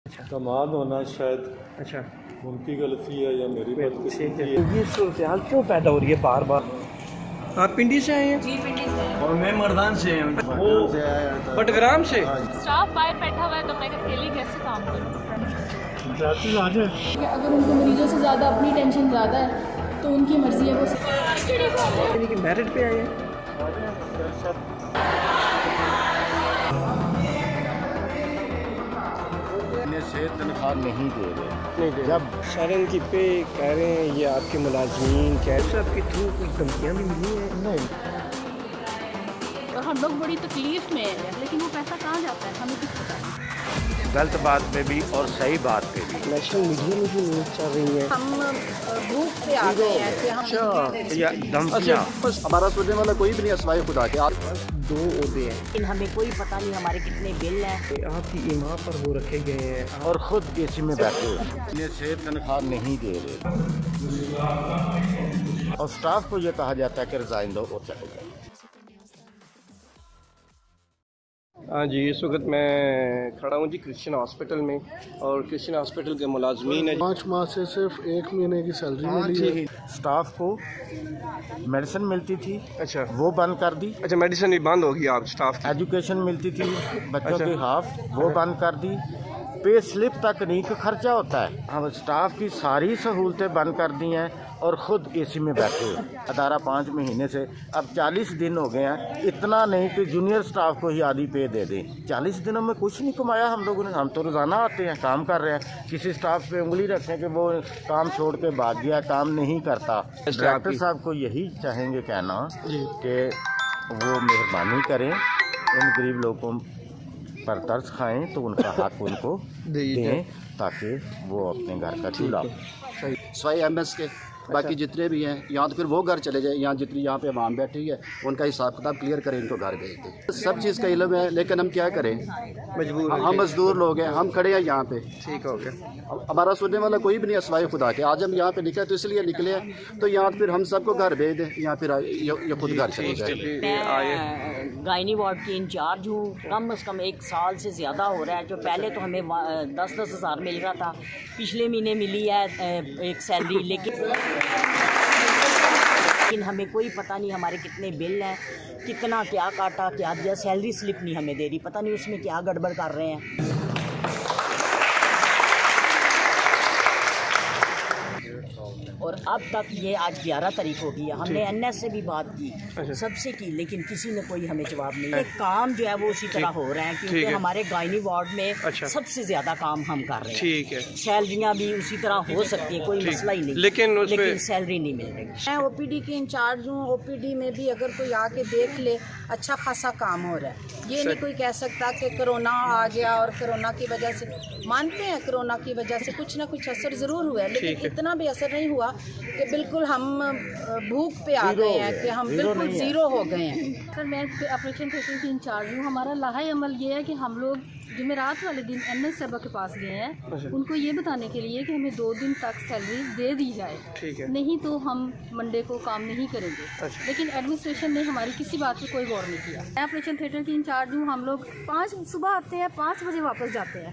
अच्छा कमाल होना शायद अच्छा उनकी गलती है या मेरी बदकिस्मती है। ये सूरत हाल क्यों पैदा हो रही है बार बार? आप पिंडी से आए हैं? जी पिंडी से। और मैं मर्दान से वो बटग्राम से। स्टाफ बाहर बैठा हुआ है तो मैं अकेली कैसे काम करूँ? अगर उनको मरीजों से ज़्यादा अपनी टेंशन ज़्यादा है तो उनकी मर्जी है वो मैरिट पे आए हैं। से तनख्वाह नहीं दे रहे। जब सर इनकी पे कह रहे हैं ये आपके मुलाजमीन कैसे आपके थ्रू कोई धमकियाँ भी मिली हैं? नहीं, और हम लोग बड़ी तकलीफ में हैं, लेकिन वो पैसा कहाँ जाता है हमें कुछ पता नहीं। गलत बात पे भी और सही बात पे भी नेशनल मीडिया में भी न्यूज़ चल रही है। हम भूख पे आ गए हैं कि हम या धमकियाँ। बस हमारा सोचने वाला कोई भी नहीं सिवाय खुदा के। आप 2 ओहदे हैं, लेकिन हमें कोई पता नहीं हमारे कितने बिल हैं। आपकी इमाम पर वो रखे गए हैं और खुद एसी में बैठे इन्हें से तनख्वाह नहीं दे रहे और स्टाफ को ये कहा जाता है कि रिजाइन दो और चले जाओ। हाँ जी, इस वक्त मैं खड़ा हूँ जी क्रिश्चियन हॉस्पिटल में और क्रिश्चियन हॉस्पिटल के मुलाजमीन है। 5 माह से सिर्फ 1 महीने की सैलरी मिली है। स्टाफ को मेडिसिन मिलती थी, अच्छा वो बंद कर दी। अच्छा, मेडिसिन भी बंद होगी आप स्टाफ की? एजुकेशन मिलती थी बच्चों अच्छा। की हाफ, वो बंद कर दी। पे स्लिप तक नहीं कि खर्चा होता है। हम स्टाफ की सारी सहूलतें बंद कर दी हैं और ख़ुद एसी में बैठे अदारा 5 महीने से। अब 40 दिन हो गए हैं। इतना नहीं कि जूनियर स्टाफ को ही आधी पे दे दें। 40 दिनों में कुछ नहीं कमाया हम लोगों ने। हम तो रोज़ाना आते हैं, काम कर रहे हैं। किसी स्टाफ पे उंगली रखें कि वो काम छोड़ के भाग गया, काम नहीं करता। डायरेक्टर साहब को यही चाहेंगे कहना कि वो मेहरबानी करें, इन गरीब लोगों पर तरस खाएं तो उनका हक उनको दें ताकि वो अपने घर का चूल्हा। सवाई एमएस के बाकी जितने भी हैं यहाँ तो फिर वो घर चले जाए। यहाँ जितनी यहाँ पे आवाम बैठी है उनका हिसाब किताब क्लियर करें, इनको घर भेज दें। सब चीज़ का इल्म है लेकिन हम क्या करें, मजबूर हम मजदूर लोग हैं, हम खड़े हैं यहाँ पे। ठीक हो गया। हमारा सुनने वाला कोई भी नहीं है सिवाय खुदा के। आज हम यहाँ पे निकले तो इसलिए निकले हैं तो यहाँ फिर हम सबको घर भेज दें या फिर ये खुद घर चले जाए। मैं गायनी वार्ड की इंचार्ज हूँ। कम से कम 1 साल से ज़्यादा हो रहा है। जो पहले तो हमें 10-10 हज़ार मिल रहा था, पिछले महीने मिली है एक सैलरी, लेकिन हमें कोई पता नहीं हमारे कितने बिल हैं, कितना क्या काटा क्या दिया। सैलरी स्लिप नहीं हमें दे रही, पता नहीं उसमें क्या गड़बड़ कर रहे हैं। और अब तक ये आज 11 तारीख हो गई है। हमने एनएस से भी बात की, सबसे की, लेकिन किसी ने कोई हमें जवाब नहीं है। काम जो है वो उसी तरह हो रहा है क्योंकि हमारे गायनी वार्ड में सबसे ज्यादा काम हम कर रहे हैं। ठीक है, सैलरियाँ भी उसी तरह हो सकती है, कोई मसला ही नहीं, लेकिन सैलरी नहीं मिल रही। मैं ओपीडी की इंचार्ज हूँ। ओपीडी में भी अगर कोई आके देख ले अच्छा खासा काम हो रहा है। ये नहीं कोई कह सकता कि कोरोना आ गया और कोरोना की वजह से, मानते हैं कोरोना की वजह से कुछ ना कुछ असर ज़रूर हुआ है, लेकिन इतना भी असर नहीं हुआ कि बिल्कुल हम भूख पे आ गए हैं, कि हम बिल्कुल ज़ीरो हो गए हैं। सर मैं ऑपरेशन थिएटर की इंचार्ज हूँ। हमारा लाहा अमल ये है कि हम लोग जुमेरात वाले दिन एनएस साहबा के पास गए हैं उनको ये बताने के लिए कि हमें 2 दिन तक सैलरी दे दी जाए, नहीं तो हम मंडे को काम नहीं करेंगे। लेकिन एडमिनिस्ट्रेशन ने हमारी किसी बात पे कोई गौर नहीं किया। मैं ऑपरेशन थिएटर की इंचार्ज हूँ। हम लोग 5 सुबह आते हैं, 5 बजे वापस जाते हैं।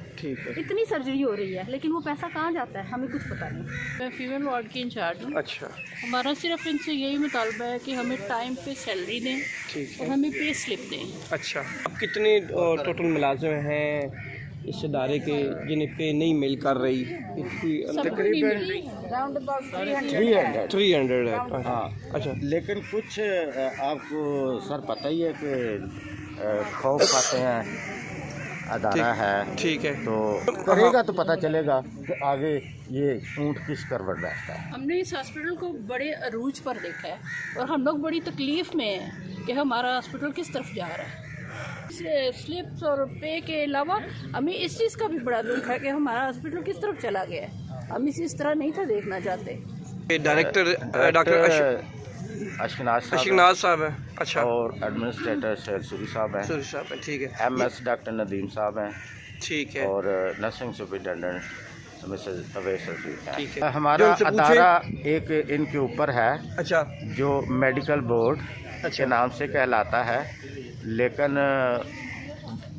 इतनी सर्जरी हो रही है लेकिन वो पैसा कहाँ जाता है हमें कुछ पता नहीं। मैं फीमेल वार्ड की इंचार्ज हूँ। अच्छा, हमारा सिर्फ इनसे यही मुतालबा है कि हमें टाइम पे सैलरी दें और हमें पे स्लिप दें। अच्छा, अब कितने टोटल मुलाजिम हैं इस इदारे के जिन्हें पे नहीं मिल कर रही? तकरीबन 300 है। हाँ, अच्छा, लेकिन कुछ आपको सर पता ही है कि खौफ खाते हैं अदारा है। ठीक है, तो करेगा तो पता चलेगा कि आगे ये ऊँट किस करवट बैठता है। हमने इस हॉस्पिटल को बड़े अरूज पर देखा है और हम लोग बड़ी तकलीफ़ में हैं कि हमारा हॉस्पिटल किस तरफ जा रहा है। स्लिप्स और पे के अलावा हमें इस चीज़ का भी बड़ा दुख है कि हमारा हॉस्पिटल किस तरफ चला गया है। हम इस तरह नहीं था देखना चाहते। डायरेक्टर डॉक्टर अशकनाज साहब है। अच्छा, और एडमिनिस्ट्रेटर शेर सूरी साहब हैं। सूरी साहब है, ठीक है। एमएस डॉक्टर नदीम साहब हैं, ठीक है। और nursing superintendent Mrs Awais Rafiq ठीक हैं। है। हमारा अदारा एक इनके ऊपर है, अच्छा, जो मेडिकल बोर्ड के नाम से कहलाता है, लेकिन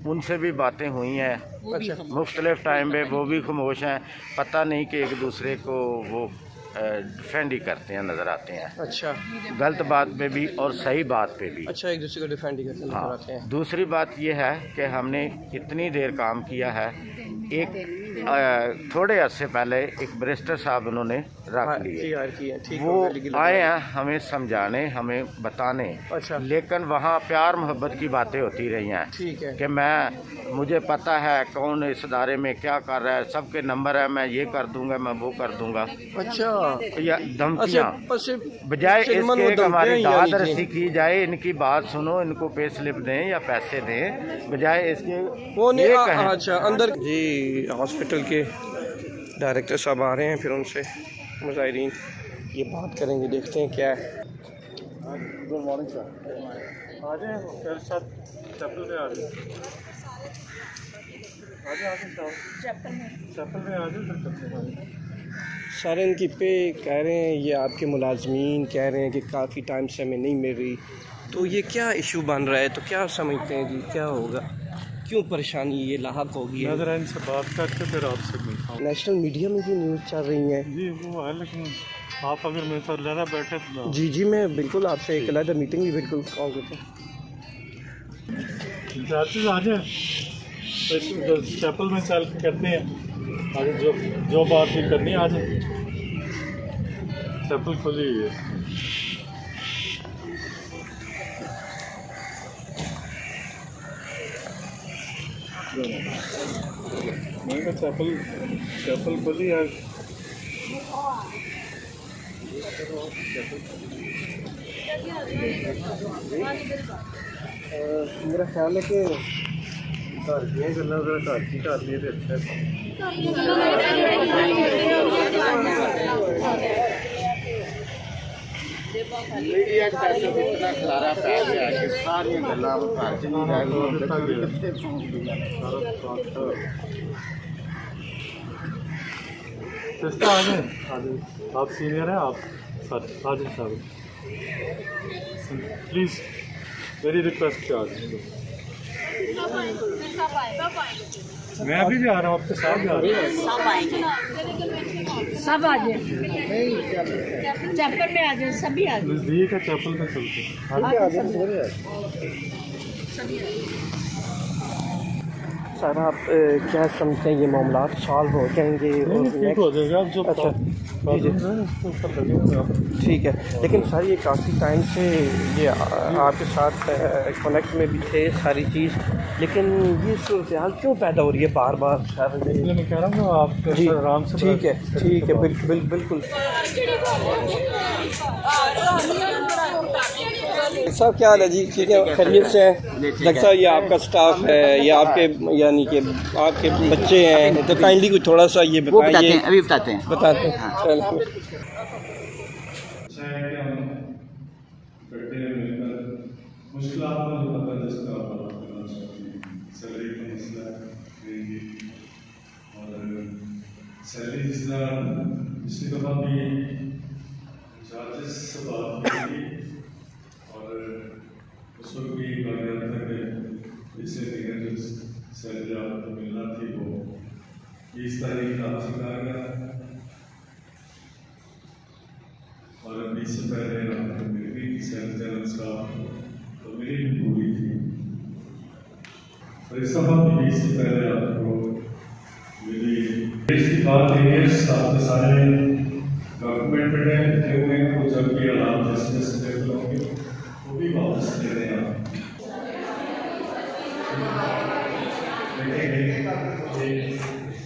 उनसे भी बातें हुई हैं मुख्तलिफ टाइम पे वो भी खामोश हैं, पता नहीं कि एक दूसरे को वो डिफेंड ही करते हैं, नज़र आते हैं। अच्छा, गलत बात पे भी और सही बात पे भी। अच्छा, एक दूसरे को डिफेंड ही करते हैं, नज़र आते हैं। दूसरी बात ये है कि हमने इतनी देर काम किया है, एक थोड़े अरसे पहले एक बैरिस्टर साहब उन्होंने रख लिए, वो आए हैं हमें समझाने, हमें बताने। अच्छा। लेकिन वहाँ प्यार मोहब्बत की बातें होती रही हैं। ठीक है। कि मुझे पता है कौन इस इदारे में क्या कर रहा है, सबके नंबर है, मैं ये कर दूंगा, मैं वो कर दूंगा। अच्छा, या धमकियाँ, बजाय इसके कि हमारी दाद रसी की जाए, इनकी बात सुनो, इनको पे स्लिप दें या पैसे दें, बजाय इसके वो नहीं। अच्छा, अंदर जी हॉस्पिटल के डायरेक्टर साहब आ रहे हैं, फिर उनसे मुजाहिरीन ये बात करेंगे, देखते हैं क्या है। गुड मॉर्निंग सर, आ जाए मेरे साथ चैपल में, आ जाए चैपल में आ जाए। सर इनकी पे कह रहे हैं, ये आपके मुलाजमीन कह रहे हैं कि काफ़ी टाइम से हमें नहीं मिल रही, तो ये क्या इशू बन रहा है, तो क्या समझते हैं जी, क्या होगा, क्यों परेशानी ये लाहक होगी? नजर इनसे बात करके फिर आपसे मिलता हूँ। नेशनल मीडिया में भी न्यूज़ चल रही हैं। जी वो है, लेकिन आप अगर मेरे साथ लेना बैठे तो जी जी, मैं बिल्कुल आपसे एक अलग मीटिंग भी बिल्कुल कॉल करता हूँ। आ जाए चैपल में चल के करते हैं आगे, जो बात भी करनी है आ जाए, चैपल खुली हुई है। मैं कहा चैपल खुली है। मेरा ख्याल है कि घर दियाँ गल्लां जरा घर की कर लिए तो अच्छा मीडिया का इतना खलारा पै गया कि सारी गल्लां घर च नहीं रह गई। सिस्टर आ जाए, आप सीनियर हैं, आप सर आ जाए साहब, प्लीज़ मेरी रिक्वेस्ट आ जाए। मैं अभी भी आ रहा हूँ, आपके साथ भी आ रहा हूँ। सब आ जाए, चैपल में आ जाए, सभी आ जाए। नज़दीक है, चैपल में चलते सर आप क्या समझते हैं ये मामला सॉल्व हो जाएंगे? ठीक हो जाएगा, आप जो अच्छा जी ठीक है, लेकिन सर ये काफ़ी टाइम से ये आपके साथ कनेक्ट में भी थे सारी चीज़, लेकिन ये सूरत हाल क्यों पैदा हो रही है बार बार? सर मैं कह रहा हूँ आप आराम से, ठीक है बिल्कुल। साहब क्या हाल है जी? ठीक है, खैरियत से हैं? डॉक्टर साहब ये आपका स्टाफ है, ये आपके यानी कि आपके बच्चे हैं, तो काइंडली कुछ थोड़ा सा ये बताइए। अभी बताते हैं। पिछली दफ़ा भी चार्जेस से बात की और उस वक्त भी कहा गया था कि इससे जो सैलरी आपको मिलना थी वो 20 तारीख आपसे कहा गया, और 20 से पहले आपको मिल गई सैलरी स्टाफ तो मिली भी पूरी थी, और इस दफ़ा भी 20 से पहले आपको मिली। इसकी बात है आपके सारे डॉक्यूमेंटेड है, लिखे हुए हैं, वो जब भी अलार्म जैसे जैसे होंगे वो भी वापस दे दें आप।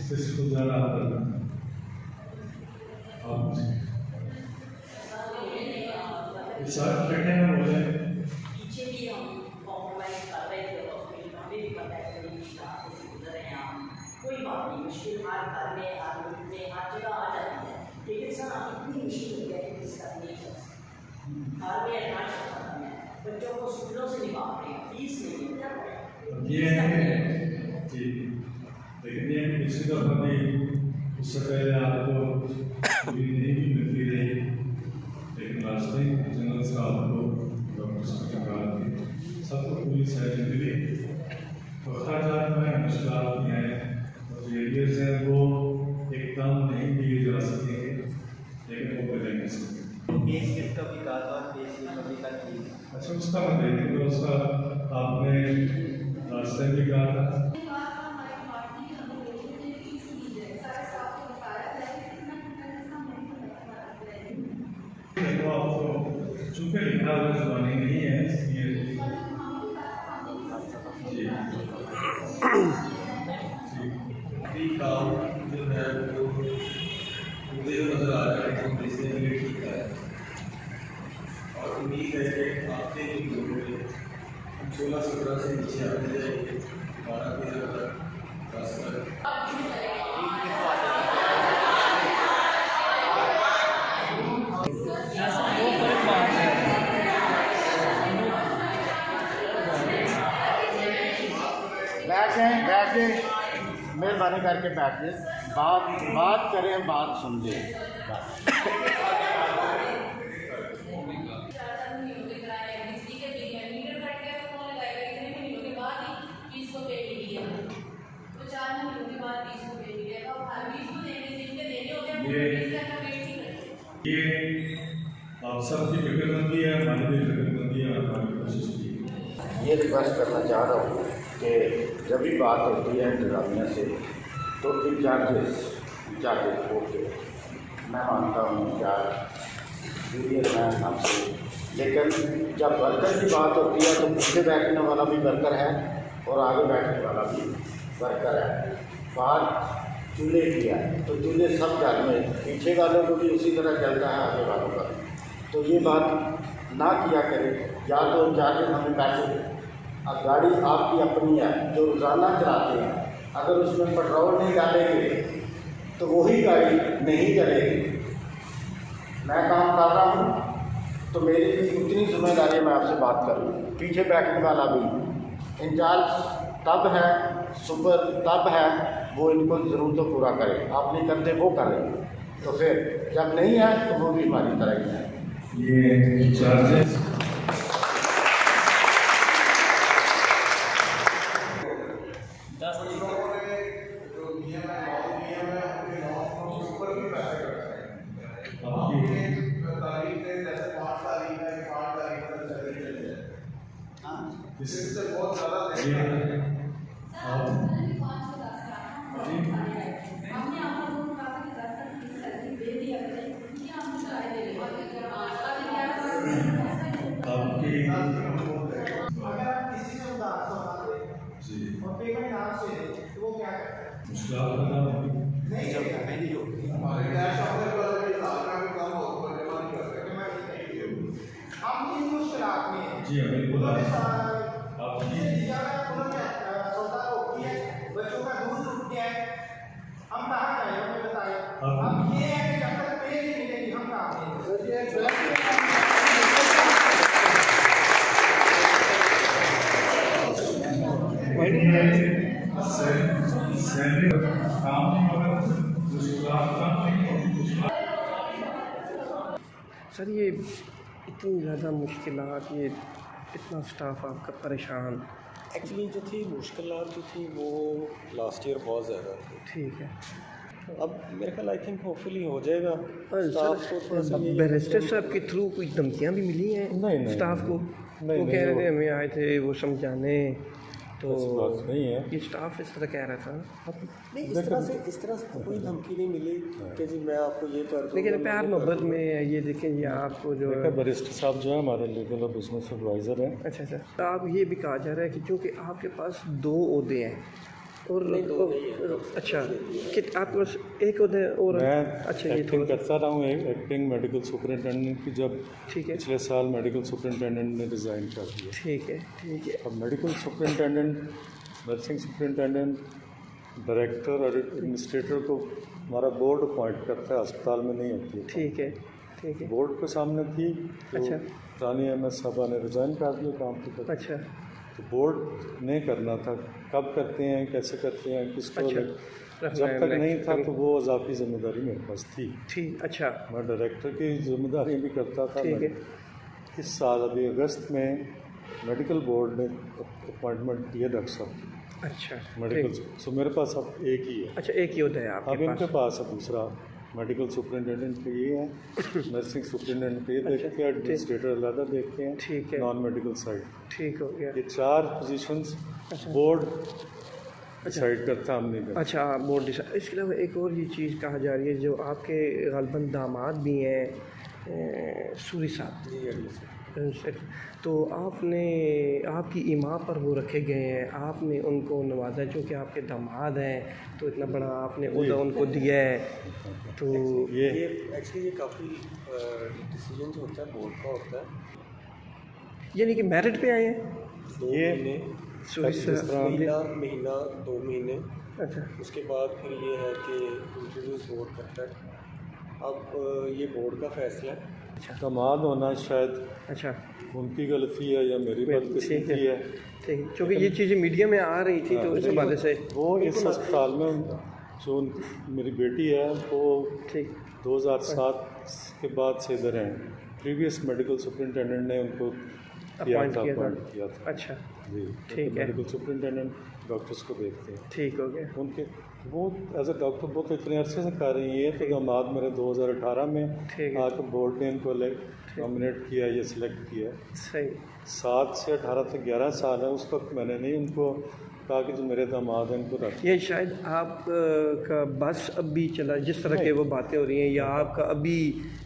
सिस्टम जाना आप साथ बैठे हैं बोले कोई बात नहीं, मुश्किल हर घर में हर मुल्क में हर जगह आ जाती है, लेकिन सर इतनी मुश्किल हो गया कि इसका नहीं है। घर में एडवांस खत्म है, बच्चों को स्कूलों से निकाल रहे हैं, फीस नहीं है, क्या करें? ये जी, लेकिन ये पिछली दफ़ा भी उससे पहले आपको नहीं भी मिलती रही, लेकिन लास्ट टाइम जनरल साहब को डॉक्टर सरकार सबको पूरी सैलरी मिली, तो खर्चात में मुश्किल नहीं आए। एरियर्स हैं वो एकदम नहीं दिए जा सकेंगे, लेकिन वो बनेंगे सब। अच्छा, उसका मैं देखूँगा, उसका आपने लास्ट टाइम भी कहा था। देखो आपको चूँकि लिखा हुआ ज़बानी नहीं है, इसलिए जी काम जो है वो मुझे नज़र आ रहा है कि इससे ठीक है, और उम्मीद है कि आपके भी ग्रुप में 16-17 से नीचे आते जाएंगे, 12-13 खासकर। बैठ जाए, मेहरबानी करके बैठ जाए, बात करें, बात सुन ले। ये आप सबकी फिक्रमंदी है, हमारी भी फिक्रमंदी है, हमारी कोशिश की। ये रिक्वेस्ट करना चाह रहा हूँ कि जब भी बात होती है इंतजामिया से तो इंचार्जेस ओके, मैं मानता हूँ इंचार्ज जूनियर मैन आपसे, लेकिन जब वर्कर की बात होती है तो पीछे बैठने वाला भी वर्कर है और आगे बैठने वाला भी वर्कर है। बात चूल्हे की है तो चूल्हे सब घर में, पीछे वालों को भी उसी तरह चलता है, आगे वालों का। तो ये बात ना किया करें, या तो इंचार्जेस हमें पैसे दें। अब गाड़ी आपकी अपनी है जो रोज़ाना चलाते हैं, अगर उसमें पेट्रोल नहीं डालेंगे तो वही गाड़ी नहीं चलेगी। मैं काम कर रहा हूँ तो मेरी भी उतनी जिम्मेदारी मैं आपसे बात करूँ। पीछे बैठने वाला भी इंचार्ज तब है, सुपर तब है, वो इनको ज़रूरतों पूरा करे, आप नहीं करते वो करें, तो फिर जब नहीं है तो वो भी हमारी तरह ही है। ये इंचार्जेस इससे बहुत ज़्यादा जी बिल्कुल बच्चों का दूध रुक गया है, हम कहाँ जाए, हमें बताइए। हम ये है कि जब तक पे नहीं मिलेगी हम कहाँ सर ये इतनी ज़्यादा मुश्किलात, ये इतना स्टाफ आपका परेशान। एक्चुअली जो थी मुश्किलात जो थी वो लास्ट ईयर बहुत ज़्यादा थी। ठीक है, अब मेरे ख्याल आई थिंक होपफुली हो जाएगा। स्टाफ को थोड़ा सा बैरिस्टर साहब के थ्रू कोई धमकियाँ भी मिली हैं स्टाफ को? वो कह रहे थे हमें आए थे वो समझाने, तो बात नहीं है, ये स्टाफ इस तरह कह रहा था। नहीं इस तरह से कोई धमकी नहीं मिली कि जी मैं आपको ये कर दूँगा, लेकिन प्यार मोहब्बत में ये देखें, ये आपको जो है बैरिस्टर साहब जो है हमारे लीगल और बिजनेस एडवाइज़र हैं। अच्छा अच्छा, तो आप ये भी कहा जा रहा है कि चूँकि आपके पास 2 ओहदे हैं और अच्छा कि आपके पास एक ओहदे और मैं अच्छा ये एक्टिंग करता रहा हूँ, एक्टिंग मेडिकल सुपरिटेंडेंट की, जब ठीक है पिछले साल मेडिकल सुपरिटेंडेंट ने रिज़ाइन कर दिया। ठीक है अब medical superintendent, nursing superintendent, director और एडमिनिस्ट्रेटर को हमारा बोर्ड अपॉइंट करता है, अस्पताल में नहीं होती है। ठीक है बोर्ड के सामने थी तो अच्छा रानी MS साहबा ने रिज़ाइन कर दिया काम पे। अच्छा, तो बोर्ड ने करना था, कब करते हैं, कैसे करते हैं, किसको अच्छा, जब तक नहीं था तो वो इजाफी जिम्मेदारी मेरे पास थी। ठीक, अच्छा, मैं डायरेक्टर की जिम्मेदारी भी करता था। ठीक है। इस साल अभी अगस्त में मेडिकल बोर्ड ने अपॉइंटमेंट दिया डॉक्टर साहब, अच्छा मेडिकल। सो मेरे पास अब एक ही है। अच्छा एक ही होता है आपके अब इनके पास अब दूसरा मेडिकल सुपरिटेंडेंट पे ये है, नर्सिंग सुपरिटेंडेंट पे ये देखते हैं, एडमिनिस्ट्रेटर अलग देखते हैं, ठीक है, नॉन मेडिकल साइड। ठीक हो गया। ये 4 पोजीशंस बोर्ड डिसाइड करता हम नहीं करते। अच्छा बोर्ड डिसाइड। इसके अलावा एक और ये चीज़ कहा जा रही है, जो आपके गलबन दामाद भी हैं सूरी साहब, तो आपकी इमाम पर वो रखे गए हैं, आपने उनको नवाजा, चूँकि आपके दामाद हैं तो इतना बड़ा आपने ओहदा उनको दिया है। तो ये एक्चुअली ये काफ़ी डिसीजन होता है बोर्ड का होता है, यानी कि मेरिट पे आए हैं 2 महीने, महीना 2 महीने। अच्छा, उसके बाद फिर ये है कि इंट्रोड्यूस बोर्ड करता है। अब ये बोर्ड का फैसला है। दामाद होना शायद अच्छा उनकी गलती है या मेरी बदकिस्मती है, ठीक, क्योंकि ये चीज़ें मीडिया में आ रही थी तो इस हवाले से वो इस अस्पताल में जो मेरी बेटी है वो 2007 के बाद से इधर हैं। प्रीवियस मेडिकल सुपरिटेंडेंट ने उनको अपॉइंट किया था। अच्छा जी, ठीक है। मेडिकल सुपरिटेंडेंट डॉक्टर्स को देखते हैं। ठीक हो गया। उनके वो एज ए डॉक्टर वो तो इतने अरसे से कर रही है, तो दामाद मेरे 2018 में आकर बोर्ड ने इनको नॉमिनेट किया, ये सिलेक्ट किया। सही। 7 से 18 तक 11 साल है, उस वक्त मैंने नहीं उनको कहा कि जो मेरे दामाद हैं इनको रख। ये शायद आपका बस अभी चला जिस तरह के वो बातें हो रही हैं, या आपका अभी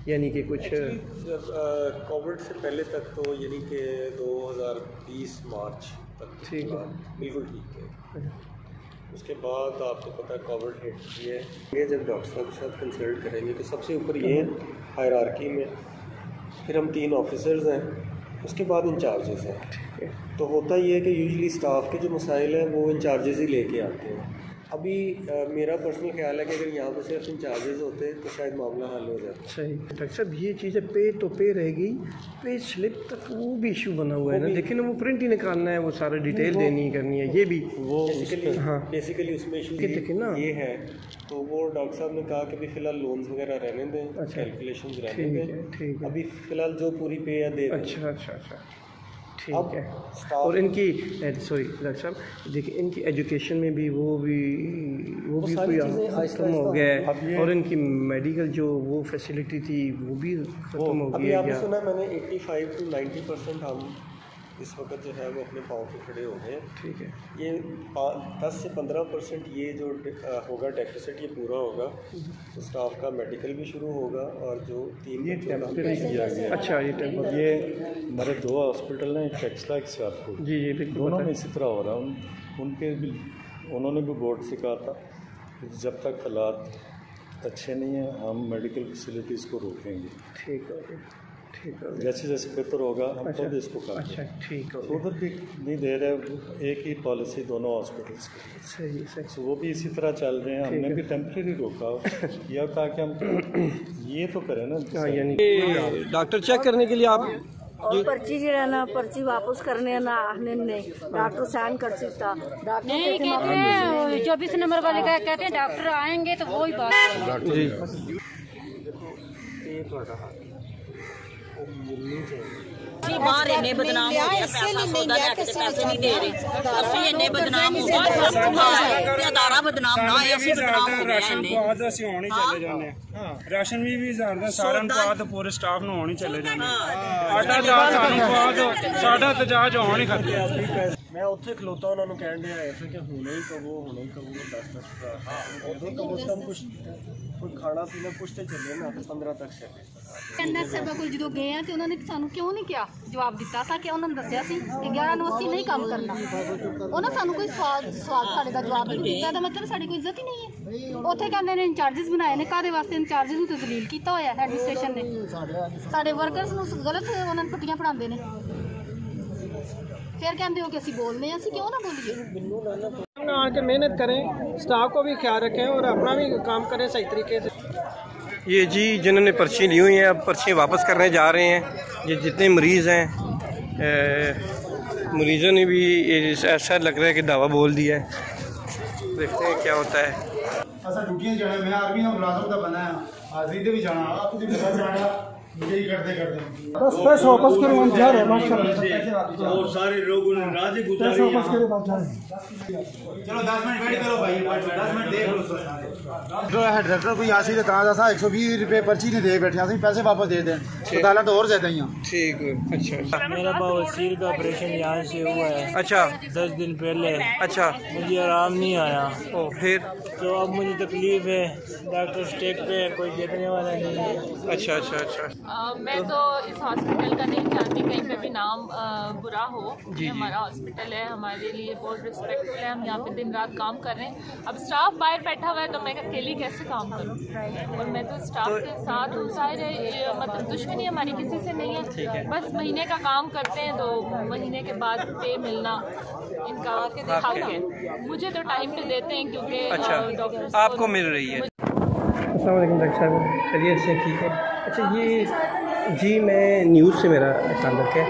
यानी कि कुछ कोविड से पहले तक तो यानी कि 2020 मार्च तक ठीक है, बिल्कुल ठीक है। उसके बाद आपको पता है कोविड हिट किया है। ये जब डॉक्टर साहब के साथ कंसल्ट करेंगे तो सबसे ऊपर ये हायरार्की में फिर हम 3 ऑफिसर्स हैं, उसके बाद इंचार्जेस हैं। तो होता ये है कि यूजुअली स्टाफ के जो मसाइल हैं वो इंचार्जेस ही लेके आते हैं। अभी मेरा पर्सनल ख्याल है कि अगर यहाँ पर सिर्फ इंचार्जेस होते तो शायद मामला हल हो जाता। सही। डॉक्टर साहब ये चीज़ है, पे तो पे रहेगी, पे स्लिप तक वो भी इशू बना हुआ है ना, देखिए ना वो प्रिंट ही निकालना है, वो सारा डिटेल देनी करनी है, ये भी वो बेसिकली उसमें इशू ये है। तो वो डॉक्टर साहब ने कहा कि भी फ़िलहाल लोन्स वगैरह रहने दें, कैलकुलेशंस रहने दें, अभी फ़िलहाल जो पूरी पे या दे। अच्छा ठीक है। और इनकी सॉरी डॉक्टर साहब देखिए, इनकी एजुकेशन में भी वो भी कोई ख़त्म हो गया है, और इनकी मेडिकल जो वो फैसिलिटी थी वो भी ख़त्म हो गई है। आपने सुना मैंने 85 to 90% हम इस वक्त जो है वो अपने पाँव पे खड़े हो गए। ठीक है। ये 10 से 15% ये जो होगा डेफिसिट ये पूरा होगा, तो स्टाफ का मेडिकल भी शुरू होगा, और जो 3 अच्छा ये हमारे 2 हॉस्पिटल हैं, टेक्सला एक सियारपुर, जी दोनों में इसी तरह हो रहा है। उनके भी उन्होंने भी बोर्ड से कहा था कि जब तक हालात अच्छे नहीं हैं हम मेडिकल फैसिलिटीज़ को रोकेंगे। ठीक है, ठीक है। जैसे जैसे बेहतर होगा हम खुद इसको करेंगे। अच्छा ठीक है। उधर भी नहीं दे रहे, एक ही पॉलिसी दोनों हॉस्पिटल्स की। सही। तो वो भी इसी तरह चल रहे हैं। हमने भी टेम्प्रेरी रोका, यह कहा कि हम ये तो करें ना, यानी डॉक्टर चेक करने के लिए आप और पर्ची जो है ना, पर्ची वापस करने ना आने नहीं, डॉक्टर साइन कर सकता। डॉक्टर नहीं कहते हैं 24 नंबर वाले का कहते हैं डॉक्टर आएंगे तो वही बात जी। बाहर इन्ने बदनाम हो गया, पैसा सौदा लेके पैसे नहीं दे रहे, ਅਸੀਂ ਇੰਨੇ ਬਦਨਾਮ ਹੋ ਗਏ, ਅਦਾਰਾ ਬਦਨਾਮ ਨਾ ਹੈ, ਅਸੀਂ ਬਦਨਾਮ ਹੋ ਗਏ ਇੰਨੇ। ਬਾਅਦ ਅਸੀਂ ਹੋਣ ਹੀ ਚਲੇ ਜਾਂਦੇ ਹਾਂ, ਰਾਸ਼ਨ ਵੀ 20,000 ਦਾ ਸਾਰਿਆਂ ਨੂੰ ਬਾਅਦ ਪੂਰੇ ਸਟਾਫ ਨੂੰ ਹੋਣ ਹੀ ਚਲੇ ਜਾਂਦੇ, ਸਾਡਾ ਤਾਂ ਸਾਨੂੰ ਬਾਅਦ ਸਾਡਾ ਤਜਾਜ ਹੋਣ ਹੀ ਖਤਮ। मैं उत्थे खलोता उन्होंने कहन दिया ऐसे कि हुणे ही कवो 10-10 का उधर कम से कम कुछ कोई खाना पीना कुछ तो चले ना, 15 तक चले। ਐਨਐਸ ਸਾਹਿਬਾਂ ਕੋਲ ਜਦੋਂ ਗਏ ਆ ਤੇ ਉਹਨਾਂ ਨੇ ਸਾਨੂੰ ਕਿਉਂ ਨਹੀਂ ਕਿਹਾ, ਜਵਾਬ ਦਿੱਤਾ ਸਾ ਕਿ ਉਹਨਾਂ ਨੇ ਦੱਸਿਆ ਸੀ 11 ਨੂੰ ਅਸੀਂ ਨਹੀਂ ਕੰਮ ਕਰਨਾ, ਉਹਨਾਂ ਸਾਨੂੰ ਕੋਈ ਸਵਾਲ ਸਾਡੇ ਦਾ ਜਵਾਬ ਨਹੀਂ ਦਿੱਤਾ, ਦਾ ਮਤਲਬ ਸਾਡੀ ਕੋਈ ਇੱਜ਼ਤ ਹੀ ਨਹੀਂ ਹੈ। ਉੱਥੇ ਕਹਿੰਦੇ ਨੇ ਇੰਚਾਰਜਸ ਬਣਾਏ ਨੇ, ਕਾਹਦੇ ਵਾਸਤੇ ਇੰਚਾਰਜਸ ਨੂੰ ਤਸਲੀਲ ਕੀਤਾ ਹੋਇਆ ਐਡਮਿਨਿਸਟ੍ਰੇਸ਼ਨ ਨੇ, ਸਾਡੇ ਵਰਕਰਸ ਨੂੰ ਗਲਤ ਉਹਨਾਂ ਨੇ ਪੱਟੀਆਂ ਪੜਾਉਂਦੇ ਨੇ, फिर कहते हो कि ਅਸੀਂ बोलने हैं, क्यों ना बोलिए। आके मेहनत करें, स्टाफ को भी ख्याल रखें और अपना भी काम करें सही तरीके से। ये जी जिन्होंने पर्ची ली हुई हैं अब पर्ची वापस करने जा रहे हैं, ये जितने मरीज़ हैं, मरीज़ों ने भी ऐसा लग रहा है कि दावा बोल दिया है, देखते हैं क्या होता है। असा ड्यूटियां जाना, मैं आर्मी का मुलाजम का बना है, हाजिरी भी जाना, आप जाना बस पैसा वापस करो, हम जा रहे हैं माशाल्लाह। और सारे लोगों ने राजी गुजारी। पैसा वापस करो, बात जा रहे हैं। चलो 10 मिनट वेट करो भाई, 10 मिनट देख लो। जो है डायरेक्टर को यहाँ से कहा था 120 रुपये पर्ची नहीं दे बैठे, ਅਸੀਂ पैसे वापस दे दें, अस्पताल तो और ज्यादा ही हैं। ठीक है, अच्छा। मेरा बवासीर का ऑपरेशन यहाँ से हुआ है। अच्छा। 10 दिन पहले। अच्छा। मुझे आराम नहीं आया। ओ फिर? तो अब मुझे तकलीफ है, डॉक्टर स्टेक पे कोई देखने वाला नहीं है। अच्छा अच्छा अच्छा। मैं तो इस हॉस्पिटल का नहीं चाहती कहीं पे भी नाम बुरा हो। ये हमारा हॉस्पिटल है, हमारे लिए बहुत रिस्पेक्टफुल है, हम यहाँ पे दिन रात काम कर रहे हैं। अब स्टाफ बाहर बैठा हुआ है तो मैं अकेली कैसे काम करूँ, और मैं तो स्टाफ के साथ हूँ। जाहिर है मतलब दुश्मनी हमारी किसी से नहीं है, बस महीने का काम करते हैं तो महीने के बाद पे मिलना इनका हक है। मुझे तो टाइम पे देते हैं क्योंकि अच्छा आपको मिल रही है। अस्सलाम वालेकुम डॉक्टर साहब, चलिए से ठीक है। अच्छा ये जी मैं न्यूज़ से मेरा ताल्लुक़ है,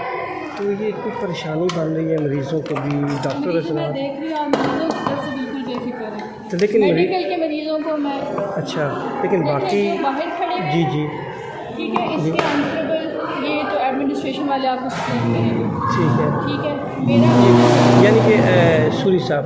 तो ये कोई परेशानी बन रही है मरीज़ों को भी, डॉक्टर मैं देख रही हूँ आप मरीजों की तरफ से बिल्कुल बेफिक्र है। तो लेकिन मेडिकल के मरीजों को मैं अच्छा, लेकिन बाकी बाहर खड़े जी जी ठीक है, इसके आंसरेबल ये तो एडमिनिस्ट्रेशन वाले आपको एक्सप्लेन करेंगे। ठीक है मेरा यानी कि सूरी साहब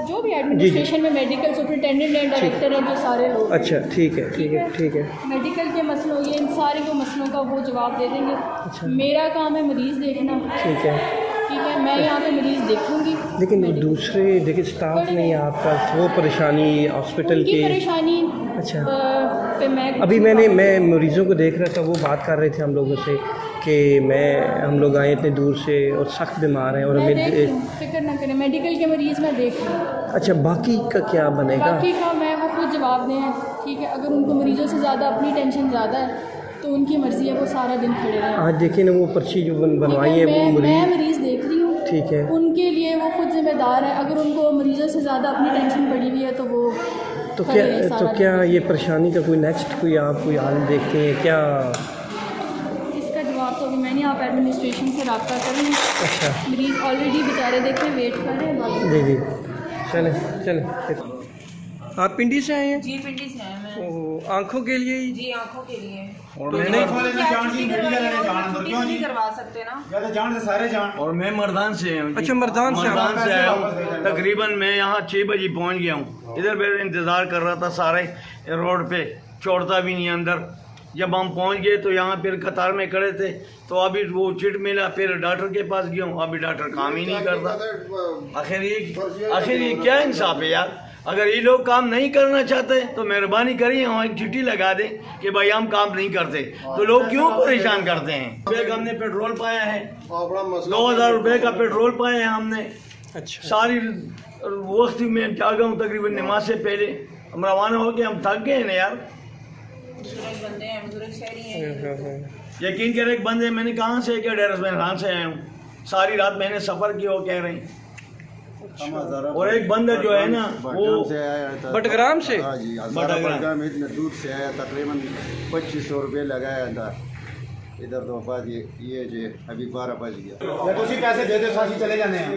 जो भी एडमिनिस्ट्रेशन में मेडिकल सुपरिटेंडेंट है, डायरेक्टर है, जो सारे लोग। अच्छा ठीक है ठीक है ठीक है। मेडिकल के मसलों ये इन सारे को मसलों का वो जवाब दे देंगे। अच्छा। मेरा काम है मरीज़ देखना। ठीक है ठीक है, मैं यहाँ पे मरीज़ देखूंगी। लेकिन दूसरे देखिए स्टाफ नहीं है आपका, वो परेशानी हॉस्पिटल की परेशानी। अच्छा पे मैं अभी मैं मरीज़ों को देख रहा था, वो बात कर रहे थे हम लोगों से कि हम लोग आए इतने दूर से और सख्त बीमार हैं और हमें फिक्र ना करें, मेडिकल के मरीज़ मैं देख रही हूँ। अच्छा बाकी का क्या बनेगा? बाकी का मैं वो खुद जवाब दें। ठीक है, अगर उनको मरीज़ों से ज़्यादा अपनी टेंशन ज़्यादा है तो उनकी मर्ज़ी है, वो सारा दिन खड़े रहें। आज देखिए ना वो पर्ची जो बनवाई है वो मैं मरीज़ देख रही हूँ। ठीक है, उनके लिए वो खुद जिम्मेदार है। अगर उनको मरीज़ों से ज़्यादा अपनी टेंशन पड़ी हुई है तो वो क्या ये परेशानी का कोई नेक्स्ट कोई आप कोई हाल देखते हैं क्या? इसका जवाब तो अभी मैंने आप एडमिनिस्ट्रेशन से रब्ता कर लें। अच्छा। मरीज़ ऑलरेडी बेचारे देखें वेट कर रहे हैं। जी जी चलें। आप पिंडी से आए हैं? जी पिंडी से आए हैं। आंखों के लिए ही? जी आंखों के लिए। और मैं नहीं करवा सकते ना, जान से सारे जान। और मैं मर्दान से हूँ। अच्छा मर्दान से आया हूँ। तकरीबन मैं यहाँ 6 बजे पहुँच गया हूँ। इधर मेरे इंतजार कर रहा था, सारे रोड पे छोड़ता भी नहीं अंदर। जब हम पहुँच गए तो यहाँ फिर कतार में खड़े थे तो अभी वो चिट मिला, फिर डॉक्टर के पास गया हूँ, अभी डॉक्टर काम ही नहीं करता। आखिर ये क्या इंसाफ है यार? अगर ये लोग काम नहीं करना चाहते तो मेहरबानी करिए वहाँ एक चिट्ठी लगा दें कि भाई हम काम नहीं करते, तो लोग क्यों परेशान करते हैं? हमने पेट्रोल पाया है, 2000 रुपये का पेट्रोल पाया है हमने। अच्छा। सारी वक्त में जागा हूँ, तकरीबन नमाज से पहले हम रवाना हो के हम थक गए ना यार। यकीन करें एक बंदे मैंने कहाँ से क्या डेरस में कहाँ से आया हूँ, सारी रात मैंने सफर किया, वो कह रहे हैं। और एक बंदा जो है ना वो बटग्राम से बटग्राम इतने दूर से आया, तकरीबन 2500 रुपये लगाया था इधर। तो बाद ये जो अभी 12 बज गया। पैसे दे दो, साथी चले जाने हैं।